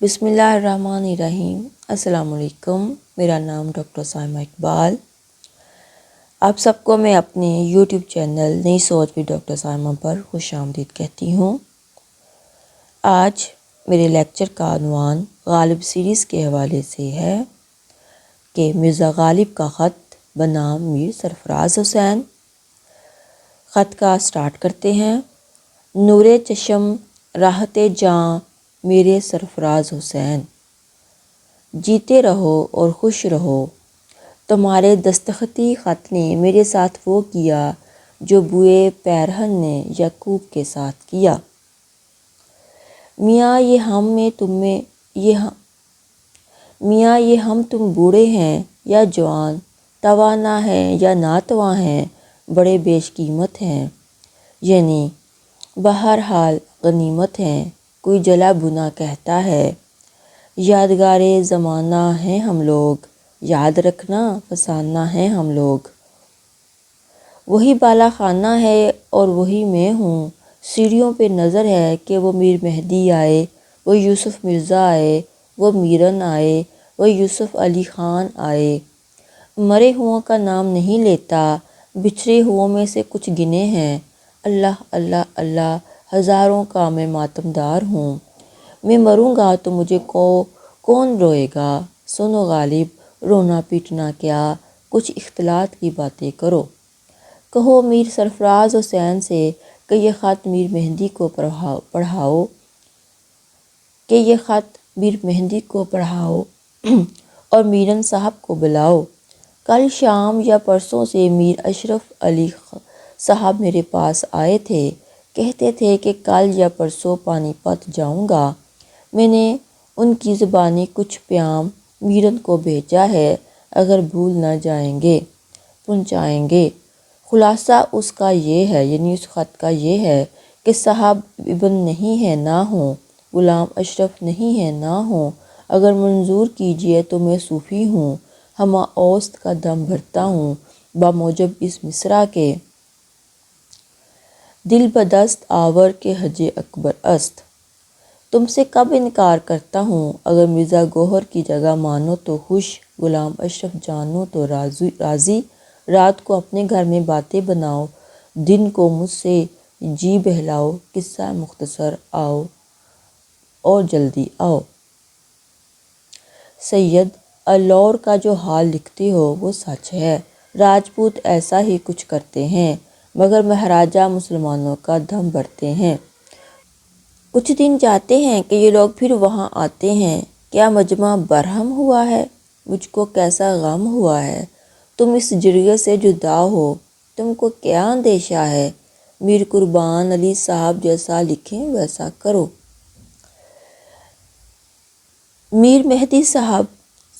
بسم اللہ الرحمن الرحیم۔ السلام علیکم، میرا نام ڈاکٹر سائمہ اقبال۔ آپ سب کو میں اپنے یوٹیوب چینل نئی سوچ بھی ڈاکٹر سائمہ پر خوش آمدید کہتی ہوں۔ آج میرے لیکچر کا عنوان غالب سیریز کے حوالے سے ہے کہ مرزا غالب کا خط بنام میر سرفراز حسین۔ خط کا سٹارٹ کرتے ہیں۔ نور چشم راحت جاں میرے سرفراز حسین، جیتے رہو اور خوش رہو، تمہارے دستخطی خط نے میرے ساتھ وہ کیا جو بوئے پیرہن نے یعقوب کے ساتھ کیا۔ میاں یہ ہم تم بوڑھے ہیں یا جوان، توانا ہیں یا ناتواں ہیں، بڑے بیش قیمت ہیں، یعنی بہرحال غنیمت ہیں۔ کوئی جلا بنا کہتا ہے، یادگار زمانہ ہیں ہم لوگ، یاد رکھنا فسانہ ہیں ہم لوگ۔ وہی بالا خانہ ہے اور وہی میں ہوں، سیڑھیوں پہ نظر ہے کہ وہ میر مہدی آئے، وہ یوسف مرزا آئے، وہ میرن آئے، وہ یوسف علی خان آئے۔ مرے ہوں کا نام نہیں لیتا، بچھڑے ہوں میں سے کچھ گنے ہیں۔ اللہ اللہ اللہ، ہزاروں کا میں ماتم دار ہوں۔ میں مروں گا تو مجھے کون روئے گا؟ سنو غالب، رونا پیٹنا کیا، کچھ اختلاط کی باتیں کرو۔ کہو میر سرفراز حسین سے کہ یہ خط میر مہدی کو پڑھاؤ اور میرن صاحب کو بلاؤ۔ کل شام یا پرسوں سے میر اشرف علی صاحب میرے پاس آئے تھے، کہتے تھے کہ کل یا پرسوں پانی پت جاؤں گا۔ میں نے ان کی زبانی کچھ پیام میرن کو بھیجا ہے، اگر بھول نہ جائیں گے پہنچائیں گے۔ خلاصہ اس کا یہ ہے، یعنی اس خط کا یہ ہے کہ صاحب ابن نہیں ہے نہ ہوں، غلام اشرف نہیں ہے نہ ہوں، اگر منظور کیجئے تو میں صوفی ہوں، ہمہ اوست کا دم بھرتا ہوں، بموجب اس مصرع کے دل بدست آور کے حج اکبر است۔ تم سے کب انکار کرتا ہوں، اگر مرزا گوہر کی جگہ مانو تو خوش، غلام اشرف جانو تو راضی۔ رات کو اپنے گھر میں باتیں بناؤ، دن کو مجھ سے جی بہلاؤ، قصہ مختصر آؤ اور جلدی آؤ۔ سید الور کا جو حال لکھتے ہو وہ سچ ہے، راجپوت ایسا ہی کچھ کرتے ہیں، مگر مہاراجہ مسلمانوں کا دم بھرتے ہیں۔ کچھ دن جاتے ہیں کہ یہ لوگ پھر وہاں آتے ہیں۔ کیا مجمع برہم ہوا ہے؟ مجھ کو کیسا غم ہوا ہے؟ تم اس جرگے سے جدا ہو، تم کو کیا اندیشہ ہے؟ میر قربان علی صاحب جیسا لکھیں ویسا کرو۔ میر مہدی صاحب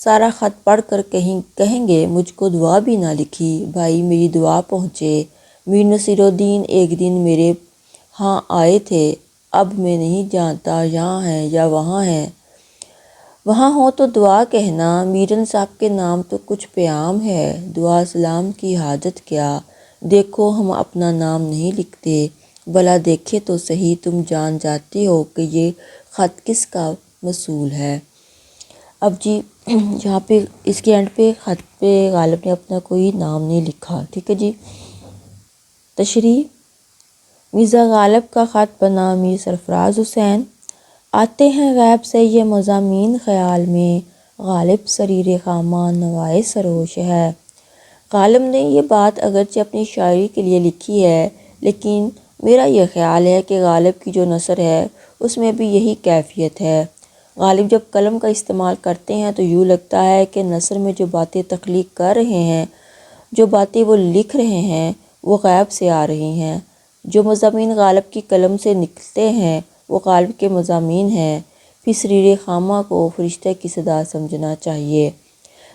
سارا خط پڑھ کر کہیں گے مجھ کو دعا بھی نہ لکھی۔ بھائی میری دعا پہنچے۔ میر نصیر الدین ایک دن میرے ہاں آئے تھے، اب میں نہیں جانتا یہاں ہیں یا وہاں ہیں۔ وہاں ہوں تو دعا کہنا، میرن صاحب کے نام تو کچھ پیام ہے، دعا سلام کی حاجت کیا؟ دیکھو ہم اپنا نام نہیں لکھتے، بھلا دیکھے تو صحیح، تم جان جاتے ہو کہ یہ خط کس کا موصول ہے۔ اب جی یہاں پہ اس کے اینڈ پہ خط پہ غالب نے اپنا کوئی نام نہیں لکھا، ٹھیک ہے جی۔ تشریح: مرزا غالب کا خط بنام میر سرفراز حسین۔ آتے ہیں غیب سے یہ مضامین خیال میں، غالب سریر خامہ نوائے سروش ہے۔ غالب نے یہ بات اگرچہ اپنی شاعری کے لیے لکھی ہے، لیکن میرا یہ خیال ہے کہ غالب کی جو نثر ہے اس میں بھی یہی کیفیت ہے۔ غالب جب قلم کا استعمال کرتے ہیں تو یوں لگتا ہے کہ نثر میں جو باتیں تخلیق کر رہے ہیں، جو باتیں وہ لکھ رہے ہیں، وہ غیب سے آ رہی ہیں۔ جو مضامین غالب کی قلم سے نکلتے ہیں وہ غالب کے مضامین ہیں۔ پھر سریر خامہ کو فرشتے کی صدا سمجھنا چاہیے۔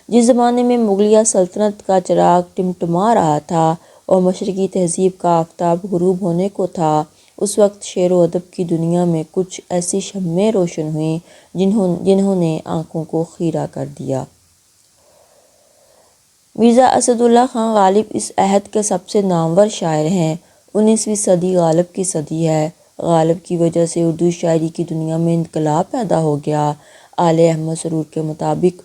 جس زمانے میں مغلیہ سلطنت کا چراغ ٹمٹما رہا تھا اور مشرقی تہذیب کا آفتاب غروب ہونے کو تھا، اس وقت شعر و ادب کی دنیا میں کچھ ایسی شمعیں روشن ہوئیں جنہوں نے آنکھوں کو خیرہ کر دیا۔ مرزا اسد اللہ خان غالب اس عہد کے سب سے نامور شاعر ہیں۔ 19ویں صدی غالب کی صدی ہے۔ غالب کی وجہ سے اردو شاعری کی دنیا میں انقلاب پیدا ہو گیا۔ آل احمد سرور کے مطابق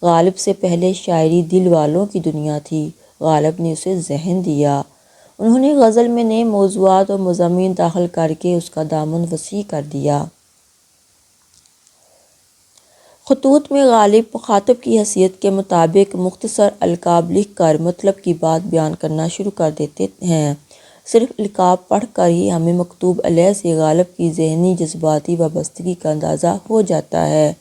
غالب سے پہلے شاعری دل والوں کی دنیا تھی، غالب نے اسے ذہن دیا۔ انہوں نے غزل میں نئے موضوعات اور مضامین داخل کر کے اس کا دامن وسیع کر دیا۔ خطوط میں غالب مخاطب کی حیثیت کے مطابق مختصر القاب لکھ کر مطلب کی بات بیان کرنا شروع کر دیتے ہیں۔ صرف القاب پڑھ کر ہی ہمیں مکتوب علیہ سے غالب کی ذہنی جذباتی وابستگی کا اندازہ ہو جاتا ہے۔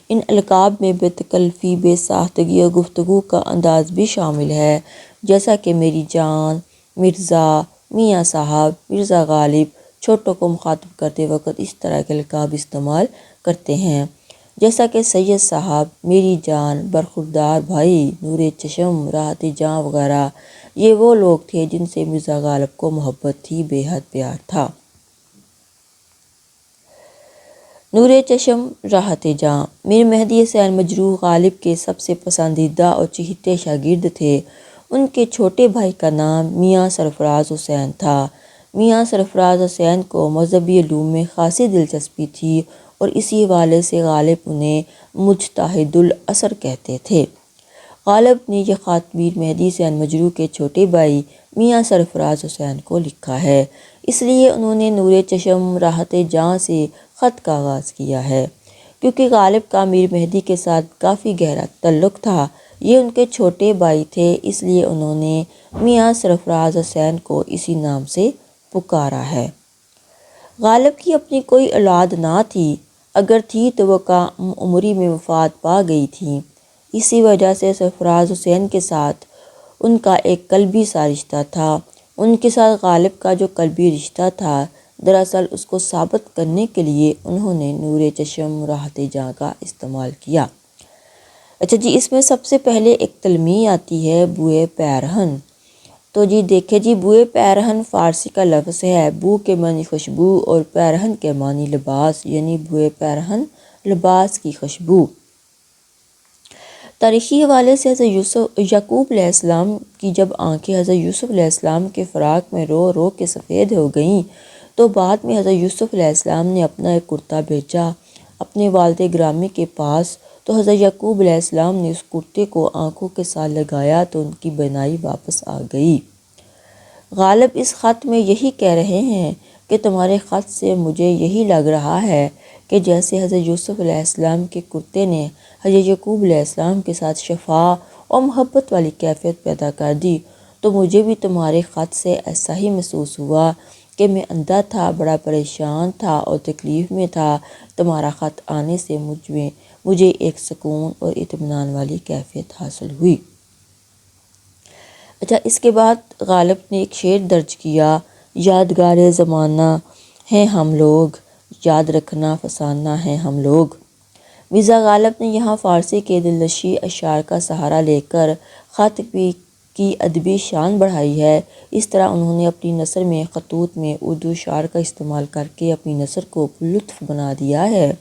ان القاب میں بے تکلفی، بے ساختگی اور گفتگو کا انداز بھی شامل ہے، جیسا کہ میری جان، مرزا، میاں صاحب، مرزا غالب چھوٹوں کو مخاطب کرتے وقت اس طرح کے القاب استعمال کرتے ہیں، جیسا کہ سید صاحب، میری جان، برخوردار بھائی، نور چشم، راحت جاں وغیرہ۔ یہ وہ لوگ تھے جن سے مرزا غالب کو محبت تھی، بے حد پیار تھا۔ نور چشم، راحت جاں۔ میر مہدی حسین مجروح غالب کے سب سے پسندیدہ اور چہیتے شاگرد تھے۔ ان کے چھوٹے بھائی کا نام میاں سرفراز حسین تھا۔ میاں سرفراز حسین کو مذہبی علوم میں خاصی دلچسپی تھی اور اسی حوالے سے غالب انہیں مجتہد العصر کہتے تھے۔ غالب نے یہ خط میر مہدی حسین مجروح کے چھوٹے بھائی میاں سرفراز حسین کو لکھا ہے، اس لیے انہوں نے نور چشم، راحت جاں سے خط کا آغاز کیا ہے۔ کیونکہ غالب کا میر مہدی کے ساتھ کافی گہرا تعلق تھا، یہ ان کے چھوٹے بھائی تھے، اس لیے انہوں نے میاں سرفراز حسین کو اسی نام سے پکارا ہے۔ غالب کی اپنی کوئی اولاد نہ تھی، اگر تھی تو وہ کم عمری میں وفات پا گئی تھی۔ اسی وجہ سے سرفراز حسین کے ساتھ ان کا ایک قلبی سا رشتہ تھا۔ ان کے ساتھ غالب کا جو قلبی رشتہ تھا، دراصل اس کو ثابت کرنے کے لیے انہوں نے نور چشم، راحت جاں کا استعمال کیا۔ اچھا جی، اس میں سب سے پہلے ایک تلمیح آتی ہے بوئے پیرہن۔ تو جی دیکھیں جی، بوئے پیرہن فارسی کا لفظ ہے۔ بو کے معنی خوشبو اور پیرہن کے معنی لباس، یعنی بوئے پیرہن لباس کی خوشبو۔ تاریخی حوالے سے حضرت یعقوب علیہ السلام کی جب آنکھیں حضرت یوسف علیہ السلام کے فراق میں رو رو کے سفید ہو گئیں تو بعد میں حضرت یوسف علیہ السلام نے اپنا ایک کرتا بھیجا اپنے والد گرامی کے پاس، تو حضرت یعقوب علیہ السلام نے اس کرتے کو آنکھوں کے ساتھ لگایا تو ان کی بینائی واپس آ گئی۔ غالب اس خط میں یہی کہہ رہے ہیں کہ تمہارے خط سے مجھے یہی لگ رہا ہے کہ جیسے حضرت یوسف علیہ السلام کے کرتے نے حضرت یعقوب علیہ السلام کے ساتھ شفا اور محبت والی کیفیت پیدا کر دی، تو مجھے بھی تمہارے خط سے ایسا ہی محسوس ہوا کہ میں اندھا تھا، بڑا پریشان تھا اور تکلیف میں تھا۔ تمہارا خط آنے سے مجھے ایک سکون اور اطمینان والی کیفیت حاصل ہوئی۔ اچھا، اس کے بعد غالب نے ایک شعر درج کیا، یادگار زمانہ ہیں ہم لوگ، یاد رکھنا فسانہ ہیں ہم لوگ۔ مرزا غالب نے یہاں فارسی کے دلنشین اشعار کا سہارا لے کر خط کی ادبی شان بڑھائی ہے۔ اس طرح انہوں نے اپنی نثر میں خطوط میں اردو اشعار کا استعمال کر کے اپنی نثر کو پرلطف بنا دیا ہے۔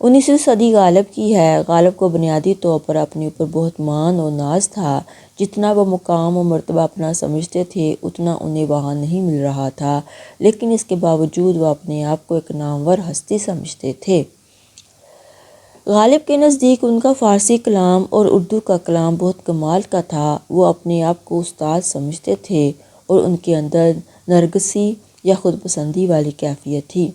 19ویں صدی غالب کی ہے۔ غالب کو بنیادی طور پر اپنے اوپر بہت مان اور ناز تھا۔ جتنا وہ مقام و مرتبہ اپنا سمجھتے تھے اتنا انہیں وہاں نہیں مل رہا تھا، لیکن اس کے باوجود وہ اپنے آپ کو ایک نامور ہستی سمجھتے تھے۔ غالب کے نزدیک ان کا فارسی کلام اور اردو کا کلام بہت کمال کا تھا۔ وہ اپنے آپ کو استاد سمجھتے تھے اور ان کے اندر نرگسی یا خود پسندی والی کیفیت تھی۔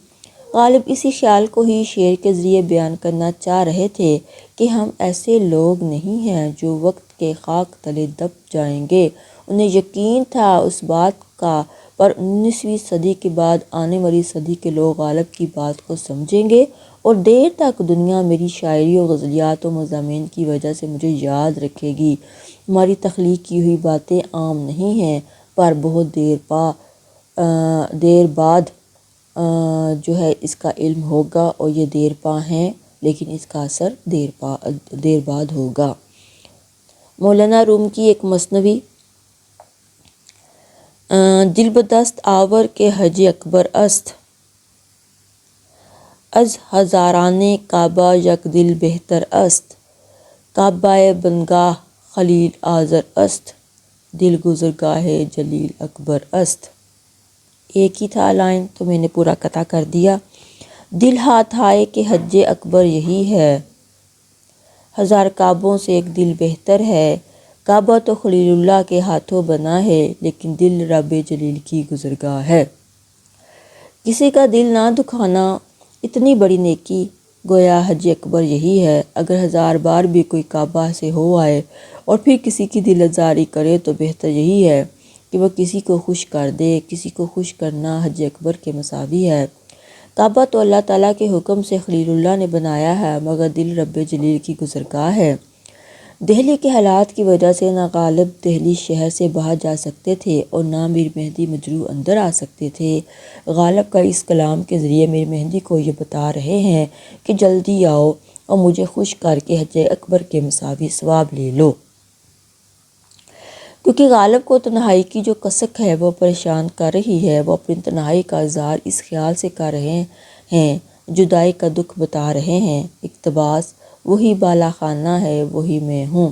غالب اسی خیال کو ہی شعر کے ذریعے بیان کرنا چاہ رہے تھے کہ ہم ایسے لوگ نہیں ہیں جو وقت کے خاک تلے دب جائیں گے۔ انہیں یقین تھا اس بات کا، پر 19ویں صدی کے بعد آنے والی صدی کے لوگ غالب کی بات کو سمجھیں گے اور دیر تک دنیا میری شاعری اور غزلیات و مضامین کی وجہ سے مجھے یاد رکھے گی۔ ہماری تخلیق کی ہوئی باتیں عام نہیں ہیں، پر بہت دیر بعد جو ہے اس کا علم ہوگا، اور یہ دیر پا ہیں لیکن اس کا اثر دیر بعد ہوگا۔ مولانا روم کی ایک مثنوی، دل بدست آور کے حج اکبر است، از ہزاران کعبہ یک دل بہتر است، کعبہ بنگاہ خلیل آزر است، دل گزرگاہ جلیل اکبر است۔ ایک ہی تھا لائن تو میں نے پورا قطع کر دیا۔ دل ہاتھ آئے کہ حج اکبر یہی ہے، ہزار کعبوں سے ایک دل بہتر ہے۔ کعبہ تو خلیل اللہ کے ہاتھوں بنا ہے، لیکن دل رب جلیل کی گزرگاہ ہے۔ کسی کا دل نہ دکھانا اتنی بڑی نیکی، گویا حج اکبر یہی ہے۔ اگر ہزار بار بھی کوئی کعبہ سے ہو آئے اور پھر کسی کی دل آزاری کرے تو بہتر یہی ہے کہ وہ کسی کو خوش کر دے۔ کسی کو خوش کرنا حج اکبر کے مساوی ہے۔ کعبہ تو اللہ تعالیٰ کے حکم سے خلیل اللہ نے بنایا ہے، مگر دل رب جلیل کی گزرگاہ ہے۔ دہلی کے حالات کی وجہ سے نہ غالب دہلی شہر سے باہر جا سکتے تھے اور نہ میر مہدی مجروح اندر آ سکتے تھے۔ غالب کا اس کلام کے ذریعے میر مہدی کو یہ بتا رہے ہیں کہ جلدی آؤ اور مجھے خوش کر کے حج اکبر کے مساوی ثواب لے لو۔ کیونکہ غالب کو تنہائی کی جو کسک ہے وہ پریشان کر رہی ہے، وہ اپنی تنہائی کا اظہار اس خیال سے کر رہے ہیں، جدائی کا دکھ بتا رہے ہیں، اقتباس وہی بالا خانہ ہے وہی میں ہوں۔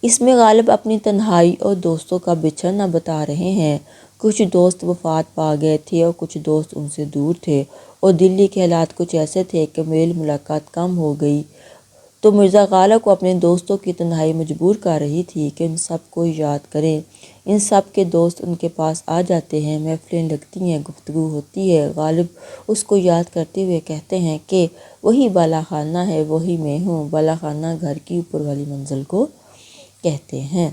اس میں غالب اپنی تنہائی اور دوستوں کا بچھڑنا بتا رہے ہیں۔ کچھ دوست وفات پا گئے تھے اور کچھ دوست ان سے دور تھے، اور دلی کے حالات کچھ ایسے تھے کہ میل ملاقات کم ہو گئی، تو مرزا غالب کو اپنے دوستوں کی تنہائی مجبور کر رہی تھی کہ ان سب کو یاد کریں۔ ان سب کے دوست ان کے پاس آ جاتے ہیں، محفلیں لگتی ہیں، گفتگو ہوتی ہے۔ غالب اس کو یاد کرتے ہوئے کہتے ہیں کہ وہی بالا خانہ ہے وہی میں ہوں۔ بالا خانہ گھر کی اوپر والی منزل کو کہتے ہیں۔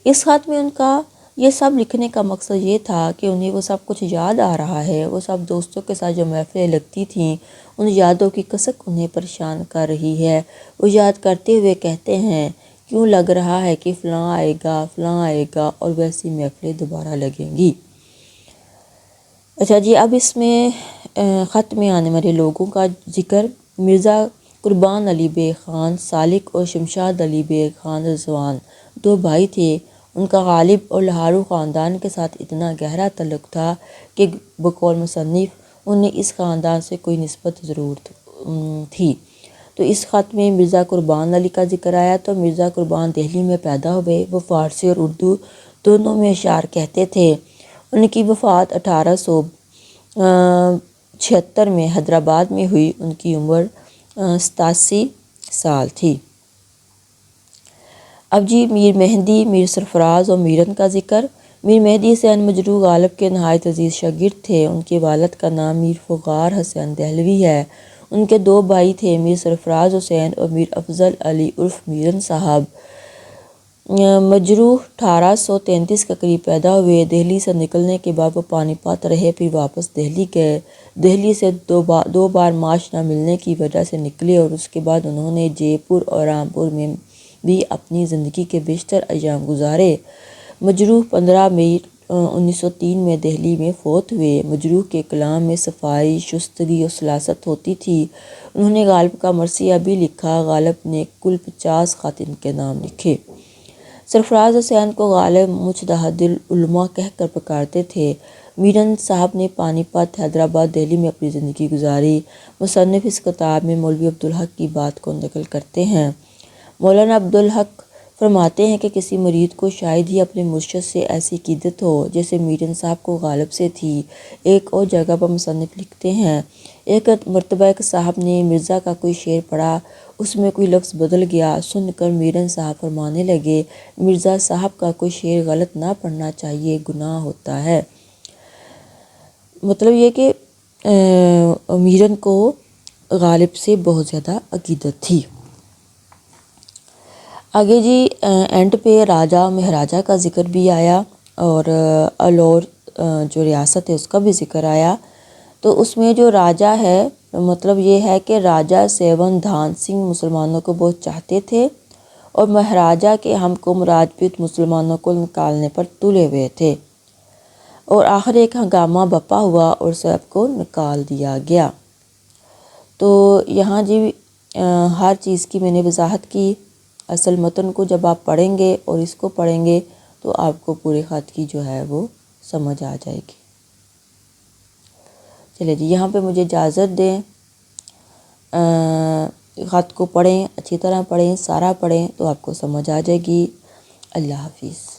اس خط میں ان کا یہ سب لکھنے کا مقصد یہ تھا کہ انہیں وہ سب کچھ یاد آ رہا ہے۔ وہ سب دوستوں کے ساتھ جو محفلیں لگتی تھیں، ان یادوں کی کسک انہیں پریشان کر رہی ہے۔ وہ یاد کرتے ہوئے کہتے ہیں، کیوں لگ رہا ہے کہ فلاں آئے گا اور ویسی محفلیں دوبارہ لگیں گی۔ اچھا جی، اب اس میں خط میں آنے والے لوگوں کا ذکر: مرزا قربان علی بیگ خان سالک اور شمشاد علی بیگ خان رضوان 2 بھائی تھے۔ ان کا غالب اور لاہورو خاندان کے ساتھ اتنا گہرا تعلق تھا کہ بقول مصنف انہیں اس خاندان سے کوئی نسبت ضرور تھی۔ تو اس خط میں مرزا قربان علی کا ذکر آیا تو مرزا قربان دہلی میں پیدا ہوئے۔ وہ فارسی اور اردو دونوں میں اشعار کہتے تھے۔ ان کی وفات 1876 میں حیدرآباد میں ہوئی۔ ان کی عمر 87 سال تھی۔ اب جی میر مہدی، میر سرفراز اور میرن کا ذکر۔ میر مہدی حسین مجروح غالب کے نہایت عزیز شاگرد تھے۔ ان کے والد کا نام میر فغار حسین دہلوی ہے۔ ان کے 2 بھائی تھے، میر سرفراز حسین اور میر افضل علی عرف میرن صاحب۔ مجروح 1833 کے قریب پیدا ہوئے۔ دہلی سے نکلنے کے بعد وہ پانی پت رہے، پھر واپس دہلی گئے۔ دہلی سے 2 بار معاش نہ ملنے کی وجہ سے نکلے اور اس کے بعد انہوں نے جے پور اور رامپور میں بھی اپنی زندگی کے بیشتر ایام گزارے۔ مجروح 15 مئی 1903 میں دہلی میں فوت ہوئے۔ مجروح کے کلام میں صفائی، شستگی اور سلاست ہوتی تھی۔ انہوں نے غالب کا مرثیہ بھی لکھا۔ غالب نے کل 50 خط ان کے نام لکھے۔ سرفراز حسین کو غالب مجتہد العلماء کہہ کر پکارتے تھے۔ میرن صاحب نے پانی پت، حیدرآباد، دہلی میں اپنی زندگی گزاری۔ مصنف اس کتاب میں مولوی عبدالحق کی بات کو نقل کرتے ہیں۔ مولانا عبدالحق فرماتے ہیں کہ کسی مرید کو شاید ہی اپنے مرشد سے ایسی عقیدت ہو جیسے میرن صاحب کو غالب سے تھی۔ ایک اور جگہ پر مصنف لکھتے ہیں، ایک مرتبہ ایک صاحب نے مرزا کا کوئی شعر پڑھا، اس میں کوئی لفظ بدل گیا۔ سن کر میرن صاحب فرمانے لگے، مرزا صاحب کا کوئی شعر غلط نہ پڑھنا چاہیے، گناہ ہوتا ہے۔ مطلب یہ کہ میرن کو غالب سے بہت زیادہ عقیدت تھی۔ آگے جی اینڈ پہ راجہ مہاراجہ کا ذکر بھی آیا اور الور جو ریاست ہے اس کا بھی ذکر آیا۔ تو اس میں جو راجہ ہے مطلب یہ ہے کہ راجہ سیون دھان سنگھ مسلمانوں کو بہت چاہتے تھے اور مہاراجہ کے حکم راجپوت مسلمانوں کو نکالنے پر تلے ہوئے تھے، اور آخر ایک ہنگامہ بپا ہوا اور سب کو نکال دیا گیا۔ تو یہاں جی ہر چیز کی میں نے وضاحت کی۔ اصل متن کو جب آپ پڑھیں گے اور اس کو پڑھیں گے تو آپ کو پورے خط کی جو ہے وہ سمجھ آ جائے گی۔ چلے جی یہاں پہ مجھے اجازت دیں، خط کو پڑھیں، اچھی طرح پڑھیں، سارا پڑھیں تو آپ کو سمجھ آ جائے گی۔ اللہ حافظ۔